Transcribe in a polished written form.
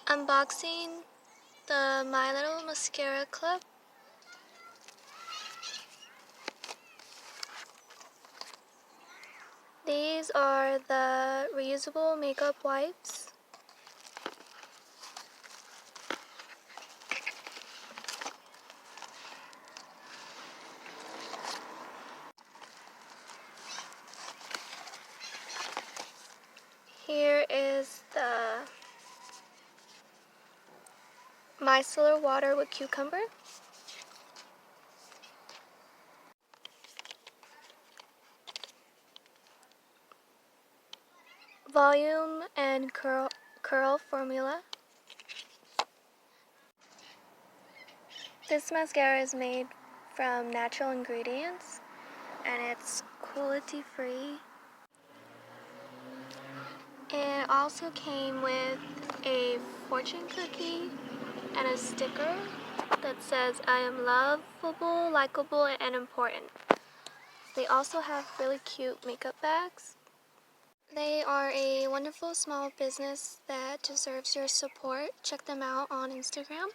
Unboxing the My Little Mascara clip. These are the reusable makeup wipes. Here is the micellar water with cucumber. Volume and curl formula. This mascara is made from natural ingredients and it's cruelty free. It also came with a fortune cookie and a sticker that says I am lovable, likable, and important. They also have really cute makeup bags. They are a wonderful small business that deserves your support. Check them out on Instagram.